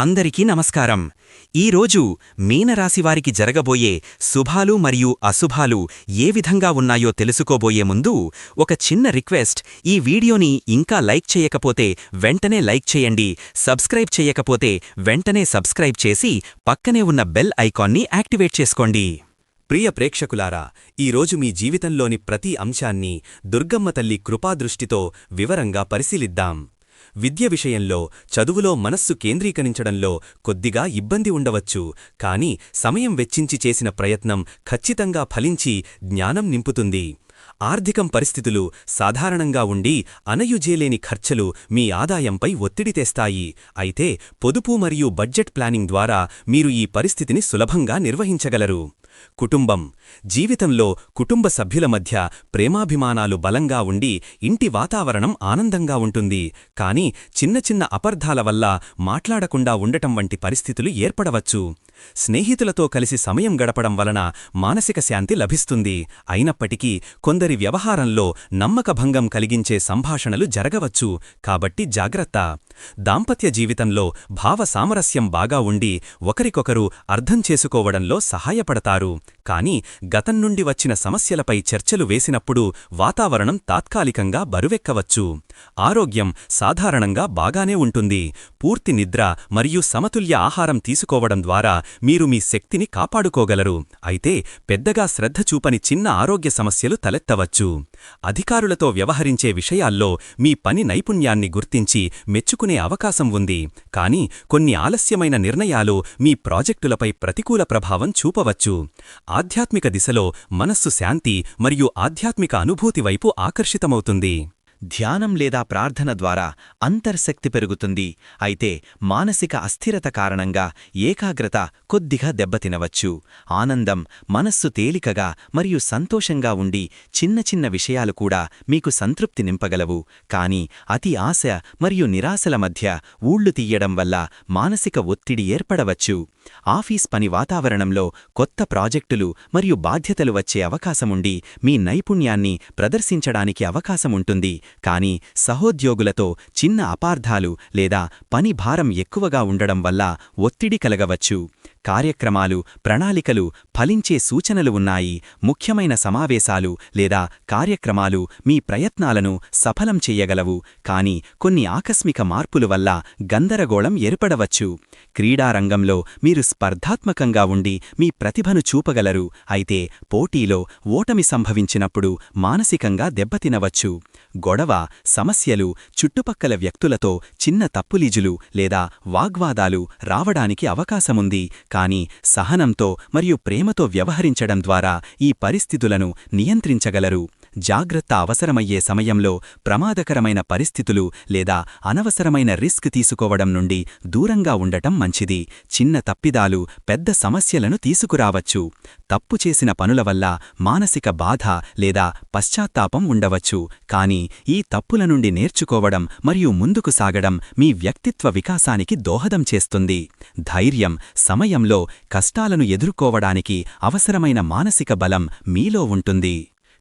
అందరికీ నమస్కారం. ఈరోజు మీనరాశివారికి జరగబోయే శుభాలు మరియు అశుభాలు ఏ విధంగా ఉన్నాయో తెలుసుకోబోయే ముందు ఒక చిన్న రిక్వెస్ట్. ఈ వీడియోని ఇంకా లైక్ చేయకపోతే వెంటనే లైక్ చేయండి. సబ్స్క్రైబ్ చేయకపోతే వెంటనే సబ్స్క్రైబ్ చేసి పక్కనే ఉన్న బెల్ ఐకాన్ని యాక్టివేట్ చేసుకోండి. ప్రియ ప్రేక్షకులారా, ఈరోజు మీ జీవితంలోని ప్రతి అంశాన్ని దుర్గమ్మ తల్లి కృపాదృష్టితో వివరంగా పరిశీలిద్దాం. విద్య విషయంలో, చదువులో మనస్సు కేంద్రీకరించడంలో కొద్దిగా ఇబ్బంది ఉండవచ్చు. కానీ సమయం వెచ్చించి చేసిన ప్రయత్నం ఖచ్చితంగా ఫలించి జ్ఞానం నింపుతుంది. ఆర్థికం పరిస్థితులు సాధారణంగా ఉండి అనయుజేలేని ఖర్చులు మీ ఆదాయంపై ఒత్తిడి తెస్తాయి. అయితే పొదుపు మరియు బడ్జెట్ ప్లానింగ్ ద్వారా మీరు ఈ పరిస్థితిని సులభంగా నిర్వహించగలరు. కుటుంబం. జీవితంలో కుటుంబ సభ్యుల మధ్య ప్రేమాభిమానాలు బలంగా ఉండి ఇంటి వాతావరణం ఆనందంగా ఉంటుంది. కానీ చిన్న చిన్న అపార్థాల వల్ల మాట్లాడకుండా ఉండటం వంటి పరిస్థితులు ఏర్పడవచ్చు. స్నేహితులతో కలిసి సమయం గడపడం వలన మానసిక శాంతి లభిస్తుంది. అయినప్పటికీ కొందరి వ్యవహారంలో నమ్మకభంగం కలిగించే సంభాషణలు జరగవచ్చు. కాబట్టి జాగ్రత్త. దాంపత్య జీవితంలో భావ సామరస్యం బాగా ఉండి ఒకరికొకరు అర్థం చేసుకోవడంలో సహాయపడతారు. కానీ గతం నుండి వచ్చిన సమస్యలపై చర్చలు వేసినప్పుడు వాతావరణం తాత్కాలికంగా బరువెక్కవచ్చు. ఆరోగ్యం సాధారణంగా బాగానే ఉంటుంది. పూర్తి నిద్ర మరియు సమతుల్య ఆహారం తీసుకోవడం ద్వారా మీరు మీ శక్తిని కాపాడుకోగలరు. అయితే పెద్దగా శ్రద్ధ చూపని చిన్న ఆరోగ్య సమస్యలు తలెత్తవచ్చు. అధికారులతో వ్యవహరించే విషయాల్లో మీ పని నైపుణ్యాన్ని గుర్తించి మెచ్చుకునే అవకాశం ఉంది. కానీ కొన్ని ఆలస్యమైన నిర్ణయాలు మీ ప్రాజెక్టులపై ప్రతికూల ప్రభావం చూపవచ్చు. ఆధ్యాత్మిక దిశలో మనస్సు శాంతి మరియు ఆధ్యాత్మిక అనుభూతి వైపు ఆకర్షితమవుతుంది. ధ్యానం లేదా ప్రార్థన ద్వారా అంతర్శక్తి పెరుగుతుంది. అయితే మానసిక అస్థిరత కారణంగా ఏకాగ్రత కొద్దిగా దెబ్బతినవచ్చు. ఆనందం, మనస్సు తేలికగా మరియు సంతోషంగా ఉండి చిన్న చిన్న విషయాలు కూడా మీకు సంతృప్తి నింపగలవు. కానీ అతి ఆశ మరియు నిరాశల మధ్య ఊళ్లు తీయడం వల్ల మానసిక ఒత్తిడి ఏర్పడవచ్చు. ఆఫీస్ పని వాతావరణంలో కొత్త ప్రాజెక్టులు మరియు బాధ్యతలు వచ్చే అవకాశముండి మీ నైపుణ్యాన్ని ప్రదర్శించడానికి అవకాశముంటుంది. కానీ సహోద్యోగులతో చిన్న అపార్థాలు లేదా పని భారం ఎక్కువగా ఉండడం వల్ల ఒత్తిడి కలగవచ్చు. కార్యక్రమాలు, ప్రణాళికలు ఫలించే సూచనలు ఉన్నాయి. ముఖ్యమైన సమావేశాలు లేదా కార్యక్రమాలు మీ ప్రయత్నాలను సఫలం చెయ్యగలవు. కానీ కొన్ని ఆకస్మిక మార్పుల వల్ల గందరగోళం ఏర్పడవచ్చు. క్రీడారంగంలో మీరు స్పర్ధాత్మకంగా ఉండి మీ ప్రతిభను చూపగలరు. అయితే పోటీలో ఓటమి సంభవించినప్పుడు మానసికంగా దెబ్బతినవచ్చు. గొడవ, సమస్యలు, చుట్టుపక్కల వ్యక్తులతో చిన్న తప్పులీజులు లేదా వాగ్వాదాలు రావడానికి అవకాశముంది. కానీ సహనంతో మరియు ప్రేమతో వ్యవహరించడం ద్వారా ఈ పరిస్థితులను నియంత్రించగలరు. జాగ్రత్త అవసరమయ్యే సమయంలో ప్రమాదకరమైన పరిస్థితులు లేదా అనవసరమైన రిస్క్ తీసుకోవడం నుండి దూరంగా ఉండటం మంచిది. చిన్న తప్పిదాలు పెద్ద సమస్యలను తీసుకురావచ్చు. తప్పు చేసిన పనుల వల్ల మానసిక బాధ లేదా పశ్చాత్తాపం ఉండవచ్చు. కానీ ఈ తప్పుల నుండి నేర్చుకోవడం మరియు ముందుకు సాగడం మీ వ్యక్తిత్వ వికాసానికి దోహదం చేస్తుంది. ధైర్యం. సమయంలో కష్టాలను ఎదుర్కోవడానికి అవసరమైన మానసిక బలం మీలో ఉంటుంది.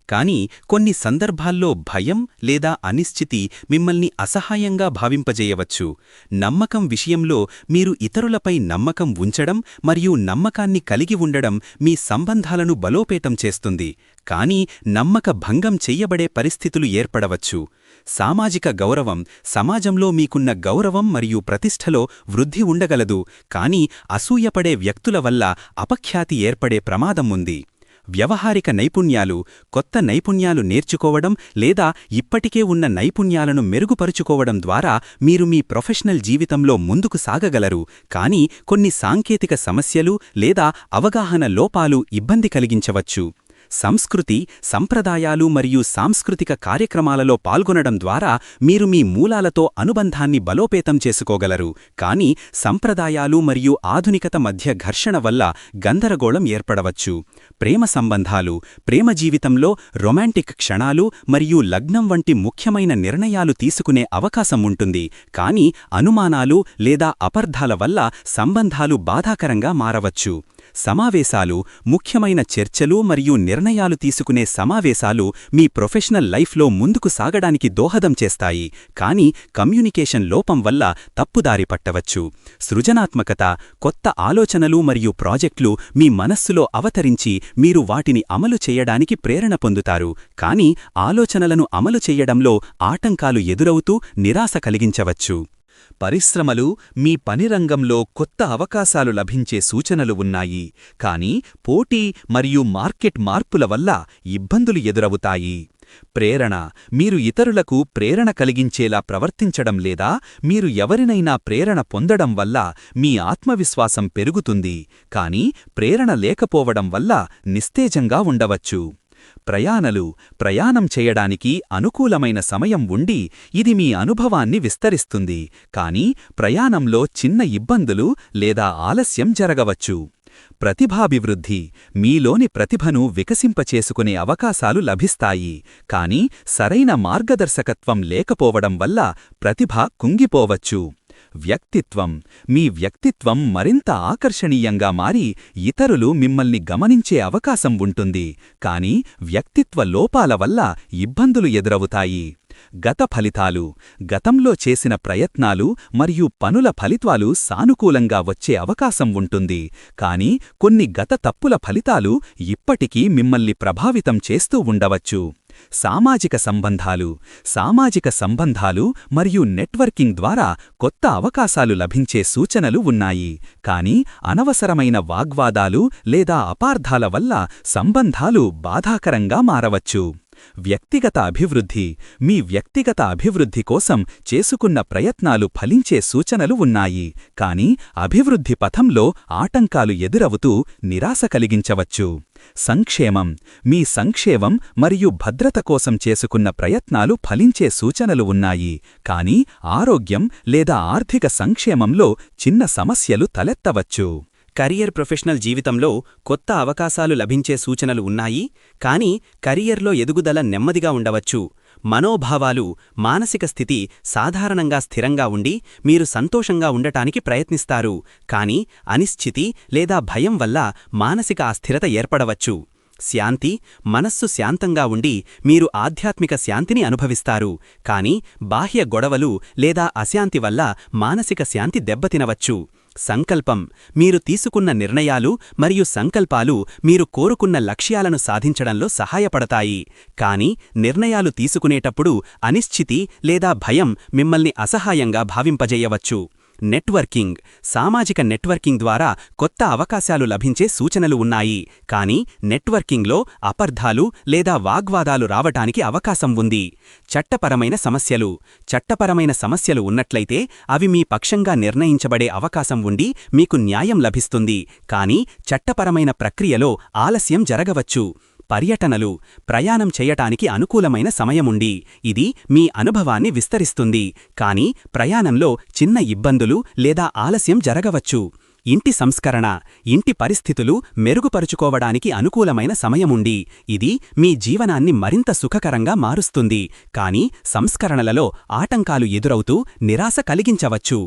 కానీ కొన్ని సందర్భాల్లో భయం లేదా అనిశ్చితి మిమ్మల్ని అసహాయంగా భావింపజేయవచ్చు. నమ్మకం విషయంలో మీరు ఇతరులపై నమ్మకం ఉంచడం మరియు నమ్మకాన్ని కలిగి ఉండడం మీ సంబంధాలను బలోపేతం చేస్తుంది. కానీ నమ్మక భంగం చెయ్యబడే పరిస్థితులు ఏర్పడవచ్చు. సామాజిక గౌరవం. సమాజంలో మీకున్న గౌరవం మరియు ప్రతిష్టలో వృద్ధి ఉండగలదు. కానీ అసూయపడే వ్యక్తుల వల్ల అపఖ్యాతి ఏర్పడే ప్రమాదం ఉంది. వ్యవహారిక నైపుణ్యాలు. కొత్త నైపుణ్యాలు నేర్చుకోవడం లేదా ఇప్పటికే ఉన్న నైపుణ్యాలను మెరుగుపరుచుకోవడం ద్వారా మీరు మీ ప్రొఫెషనల్ జీవితంలో ముందుకు సాగగలరు. కానీ కొన్ని సాంకేతిక సమస్యలు లేదా అవగాహన లోపాలు ఇబ్బంది కలిగించవచ్చు. సంస్కృతి, సంప్రదాయాలు మరియు సాంస్కృతిక కార్యక్రమాలలో పాల్గొనడం ద్వారా మీరు మీ మూలాలతో అనుబంధాన్ని బలోపేతం చేసుకోగలరు. కానీ సంప్రదాయాలు మరియు ఆధునికత మధ్య ఘర్షణ వల్ల గందరగోళం ఏర్పడవచ్చు. ప్రేమ సంబంధాలు. ప్రేమ జీవితంలో రొమాంటిక్ క్షణాలు మరియు లగ్నం వంటి ముఖ్యమైన నిర్ణయాలు తీసుకునే అవకాశం ఉంటుంది. కానీ అనుమానాలు లేదా అపార్థాల వల్ల సంబంధాలు బాధాకరంగా మారవచ్చు. సమావేశాలు, ముఖ్యమైన చర్చలు మరియు నిర్ణయాలు తీసుకునే సమావేశాలు మీ ప్రొఫెషనల్ లైఫ్లో ముందుకు సాగడానికి దోహదం చేస్తాయి, కానీ కమ్యూనికేషన్ లోపం వల్ల తప్పుదారి పట్టవచ్చు. సృజనాత్మకత, కొత్త ఆలోచనలు మరియు ప్రాజెక్టులు మీ మనస్సులో అవతరించి మీరు వాటిని అమలు చేయడానికి ప్రేరణ పొందుతారు, కానీ ఆలోచనలను అమలు చెయ్యడంలో ఆటంకాలు ఎదురవుతూ నిరాశ కలిగించవచ్చు. పరిశ్రమలు, మీ పనిరంగంలో కొత్త అవకాశాలు లభించే సూచనలు ఉన్నాయి, కానీ పోటీ మరియు మార్కెట్ మార్పుల వల్ల ఇబ్బందులు ఎదురవుతాయి. ప్రేరణ, మీరు ఇతరులకు ప్రేరణ కలిగించేలా ప్రవర్తించడం లేదా మీరు ఎవరినైనా ప్రేరణ పొందడం వల్ల మీ ఆత్మవిశ్వాసం పెరుగుతుంది, కానీ ప్రేరణ లేకపోవడం వల్ల నిస్తేజంగా ఉండవచ్చు. ప్రయాణం చేయడానికి అనుకూలమైన సమయం ఉండి ఇది మీ అనుభవాన్ని విస్తరిస్తుంది, కానీ ప్రయాణంలో చిన్న ఇబ్బందులు లేదా ఆలస్యం జరగవచ్చు. ప్రతిభాభివృద్ధి, మీలోని ప్రతిభను వికసింపచేసుకునే అవకాశాలు లభిస్తాయి, కానీ సరైన మార్గదర్శకత్వం లేకపోవడం వల్ల ప్రతిభ కుంగిపోవచ్చు. వ్యక్తిత్వం, మీ వ్యక్తిత్వం మరింత ఆకర్షణీయంగా మారి ఇతరులు మిమ్మల్ని గమనించే అవకాశం ఉంటుంది, కానీ వ్యక్తిత్వ లోపాల వల్ల ఇబ్బందులు ఎదురవుతాయి. గత ఫలితాలు, గతంలో చేసిన ప్రయత్నాలు మరియు పనుల ఫలితాలు సానుకూలంగా వచ్చే అవకాశం ఉంటుంది, కానీ కొన్ని గత తప్పుల ఫలితాలు ఇప్పటికీ మిమ్మల్ని ప్రభావితం చేస్తూ ఉండవచ్చు. సామాజిక సంబంధాలు మరియు నెట్వర్కింగ్ ద్వారా కొత్త అవకాశాలు లభించే సూచనలు ఉన్నాయి, కానీ అనవసరమైన వాగ్వాదాలు లేదా అపార్థాల వల్ల సంబంధాలు బాధాకరంగా మారవచ్చు. వ్యక్తిగత అభివృద్ధి, మీ వ్యక్తిగత అభివృద్ధి కోసం చేసుకున్న ప్రయత్నాలు ఫలించే సూచనలు ఉన్నాయి, కానీ అభివృద్ధి పథంలో ఆటంకాలు ఎదురవుతూ నిరాశ కలిగించవచ్చు. సంక్షేమం, మీ సంక్షేమం మరియు భద్రత కోసం చేసుకున్న ప్రయత్నాలు ఫలించే సూచనలు ఉన్నాయి, కానీ ఆరోగ్యం లేదా ఆర్థిక సంక్షేమంలో చిన్న సమస్యలు తలెత్తవచ్చు. ప్రొఫెషనల్ జీవితంలో కొత్త అవకాశాలు లభించే సూచనలు ఉన్నాయి, కానీ కెరియర్లో ఎదుగుదల నెమ్మదిగా ఉండవచ్చు. మనోభావాలు, మానసిక స్థితి సాధారణంగా స్థిరంగా ఉండి మీరు సంతోషంగా ఉండటానికి ప్రయత్నిస్తారు, కానీ అనిశ్చితి లేదా భయం వల్ల మానసిక అస్థిరత ఏర్పడవచ్చు. శాంతి, మనస్సు శాంతంగా ఉండి మీరు ఆధ్యాత్మిక శాంతిని అనుభవిస్తారు, కానీ బాహ్య గొడవలు లేదా అశాంతి వల్ల మానసిక శాంతి దెబ్బతినవచ్చు. సంకల్పం, మీరు తీసుకున్న నిర్ణయాలు మరియు సంకల్పాలు మీరు కోరుకున్న లక్ష్యాలను సాధించడంలో సహాయపడతాయి, కానీ నిర్ణయాలు తీసుకునేటప్పుడు అనిశ్చితి లేదా భయం మిమ్మల్ని అసహాయంగా భావింపజేయవచ్చు. నెట్వర్కింగ్, సామాజిక నెట్వర్కింగ్ ద్వారా కొత్త అవకాశాలు లభించే సూచనలు ఉన్నాయి, కానీ నెట్వర్కింగ్లో అపార్థాలు లేదా వాగ్వాదాలు రావటానికి అవకాశం ఉంది. చట్టపరమైన సమస్యలు ఉన్నట్లయితే అవి మీ పక్షంగా నిర్ణయించబడే అవకాశం ఉండి మీకు న్యాయం లభిస్తుంది, కానీ చట్టపరమైన ప్రక్రియలో ఆలస్యం జరగవచ్చు. ప్రయాణం చేయటానికి అనుకూలమైన సమయముండి ఇది మీ అనుభవాన్ని విస్తరిస్తుంది, కానీ ప్రయాణంలో చిన్న ఇబ్బందులు లేదా ఆలస్యం జరగవచ్చు. ఇంటి పరిస్థితులు మెరుగుపరుచుకోవడానికి అనుకూలమైన సమయముండి ఇది మీ జీవనాన్ని మరింత సుఖకరంగా మారుస్తుంది, కానీ సంస్కరణలలో ఆటంకాలు ఎదురవుతూ నిరాశ కలిగించవచ్చు.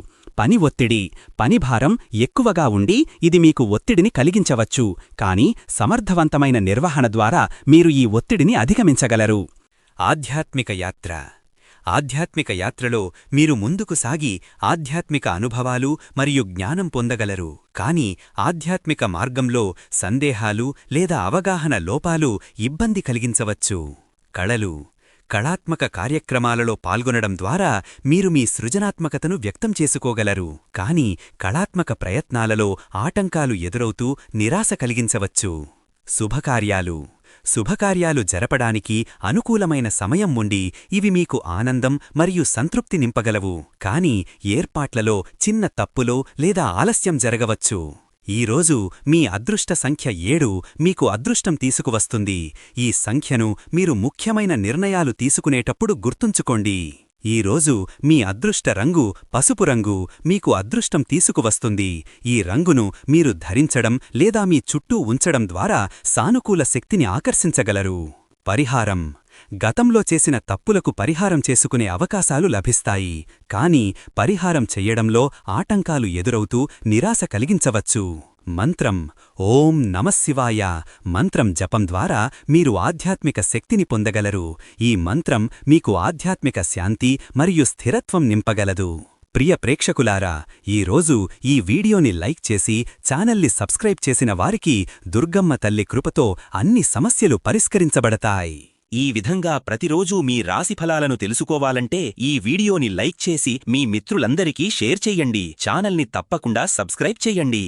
పనిభారం ఎక్కువగా ఉండి ఇది మీకు ఒత్తిడిని కలిగించవచ్చు, కానీ సమర్థవంతమైన నిర్వహణ ద్వారా మీరు ఈ ఒత్తిడిని అధిగమించగలరు. ఆధ్యాత్మిక యాత్రలో మీరు ముందుకు సాగి ఆధ్యాత్మిక అనుభవాలు మరియు జ్ఞానం పొందగలరు, కానీ ఆధ్యాత్మిక మార్గంలో సందేహాలు లేదా అవగాహన లోపాలు ఇబ్బంది కలిగించవచ్చు. కళాత్మక కార్యక్రమాలలో పాల్గొనడం ద్వారా మీరు మీ సృజనాత్మకతను వ్యక్తం చేసుకోగలరు, కానీ కళాత్మక ప్రయత్నాలలో ఆటంకాలు ఎదురవుతూ నిరాశ కలిగించవచ్చు. శుభకార్యాలు జరపడానికి అనుకూలమైన సమయం ఉండి ఇవి మీకు ఆనందం మరియు సంతృప్తి నింపగలవు, కానీ ఏర్పాట్లలో చిన్న తప్పులో లేదా ఆలస్యం జరగవచ్చు. ఈరోజు మీ అదృష్ట సంఖ్య 7 మీకు అదృష్టం తీసుకువస్తుంది. ఈ సంఖ్యను మీరు ముఖ్యమైన నిర్ణయాలు తీసుకునేటప్పుడు గుర్తుంచుకోండి. ఈరోజు మీ అదృష్ట రంగు పసుపు రంగు మీకు అదృష్టం తీసుకువస్తుంది. ఈ రంగును మీరు ధరించడం లేదా మీ చుట్టూ ఉంచడం ద్వారా సానుకూల శక్తిని ఆకర్షించగలరు. గతంలో చేసిన తప్పులకు పరిహారం చేసుకునే అవకాశాలు లభిస్తాయి, కానీ పరిహారం చెయ్యడంలో ఆటంకాలు ఎదురవుతూ నిరాశ కలిగించవచ్చు. మంత్రం ఓం నమఃశివాయ మంత్రం జపం ద్వారా మీరు ఆధ్యాత్మిక శక్తిని పొందగలరు. ఈ మంత్రం మీకు ఆధ్యాత్మిక శాంతి మరియు స్థిరత్వం నింపగలదు. ప్రియ ప్రేక్షకులారా, ఈరోజు ఈ వీడియోని లైక్ చేసి ఛానల్ని సబ్స్క్రైబ్ చేసిన వారికి దుర్గమ్మ తల్లి కృపతో అన్ని సమస్యలు పరిష్కరించబడతాయి. ఈ విధంగా ప్రతిరోజూ మీ రాశిఫలాలను తెలుసుకోవాలంటే ఈ వీడియోని లైక్ చేసి మీ మిత్రులందరికీ షేర్ చెయ్యండి. ఛానల్ని తప్పకుండా సబ్స్క్రైబ్ చెయ్యండి.